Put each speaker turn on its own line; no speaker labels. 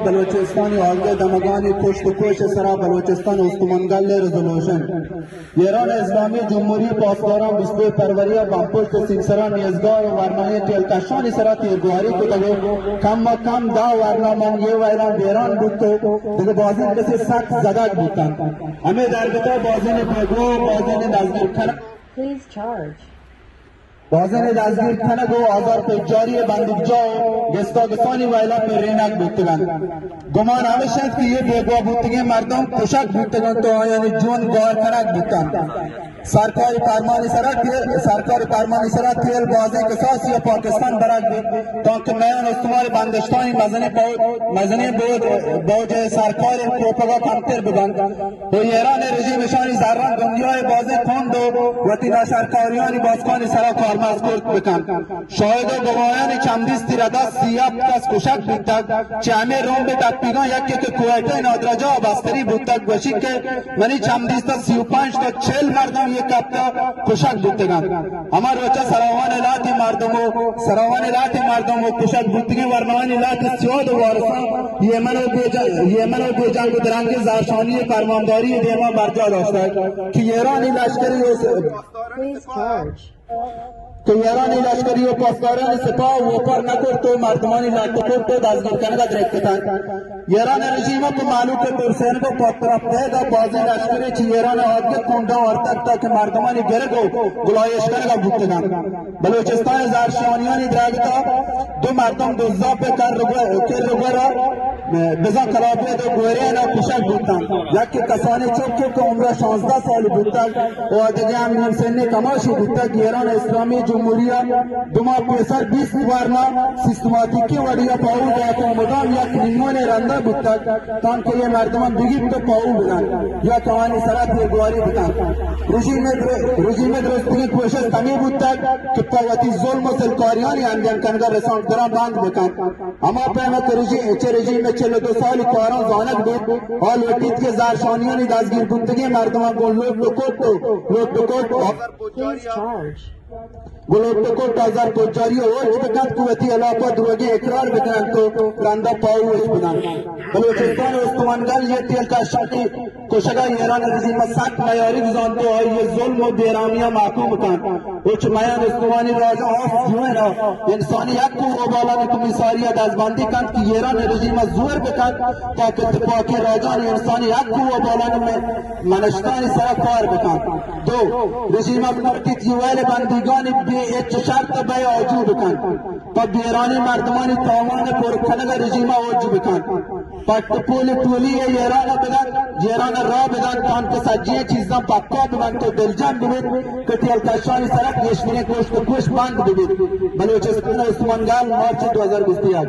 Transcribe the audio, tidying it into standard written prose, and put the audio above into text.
بلوچستانی آلگه دمگانی کشت و کش سرا بلوچستان استمانگل رزولوشن ایران اسلامی جمهوری پاسداران 22 فروری بمپشت سینسرا نیزگاه و ورنای تلکشانی سرا تیرگواری کتگو کم و کم دا ورنامن یه ویران بیران بود تو دیگه بازین کسی سخت زدک بودن همه در بتا بازین بگو بازین نزدیک کنه بازن دزگیر کنگ و آزار تجاری بندگجا و گستاگسانی ویلا پر رینک بودتگن گمان همیشند که یه بیگوا بودتگی مردم کشک بودتگن تو آیانی جون گار کنگ بودتن سرکاری فرمانی سرا تیل بازی کساسی پاکستان برک بود تاکه میان استمار بندشتانی مزنی بوج سرکاری پروپاگا کمتر بگن و ایران رژیمشانی زران دنیای بازی کند و تینا سرکاریانی بازکانی سرا کارمز کرد بکن شاهد و گواهان چندیستی ردا سیاب کس کشک بودتگ چه همه روم به تکپیگان یکی که کویته نادرجا و بستری بودتگ گوشی که منی چندیستا 35 تا 40 مردم یک هفته کشک بودتگن اما روچه سراوان لاتی مردم و کشک بودتگی ورنوانی لاتی سیاد و وارسان یمن و بیجنگ و درنگ زرشانی فرمانداری دیما برجا داشته که ایرانی لشکری و پاسداران سپاه و پر نکرد و مردمانی لطفور تو دزگیر کنگا درکتن ایران رژیم کو معلوم که پرسین کو پاترف ده بازی لشکری چی ایران آدگت کنده ارتک تا که مردمانی گرگو گلایش کنگا بودتن بلوچستان زرشانیانی درگتا دو مردم دوزاب کر رگورا بزن کلابه دو گوریان و کشک بودتن یکی کسانی چوب که عمره 16 سال بودتن و دیگه هم نیم سنی کماشی بودتن ایران اسلامی جمهوری دوما پیسر 20 ورنا سیستماتیکی ودیا پاو داتا مدام یک نیمون رنده بودتن تان که یه مردمان بگید تو پاو بودن یا توانی سرات یگواری بودن رژیم درستگی کوشش کمی بودتن که پاوتی ظلم و سلکاریانی انجام کنگا رسان دران باند بکن اما پیمت رژیم 42 سالی کاران زانت بود حال وقتید که زرشانیانی دزگیر بودتگی مردمان گل لوک دکوت آزار تجاری اوج بکند قوتی علاقه دروگی اقرار بکنند تو رنده پاوش بدن بلوچستان استمانگل یه تیل کشتی کشگا ایران رژیم سخت معیاری گذان تو یہ ظلم و بیرامیاں محکوم کن اوچ میان استوانی راجع آف جوینا انسانی حق و بالا کمیساریه دزبندی کند که ایران رژیم زور بکند تا که اتفاقی راجان انسانی حق و بالا منشتانی سر کار بکند دو رژیم مرتیت یوال بندگانی ایچ شرط بای آجو بکن پا بیرانی مردمانی تاوان پرکنگ رژیم آجو بکن پا پولی ایران را بدن تان که سجیه چیزان پاکا بمن تو دلجم ببید که تیلکشانی سرک یشمینی کشت و کش بند ببید بلوچستان استمانگل مارچ 2021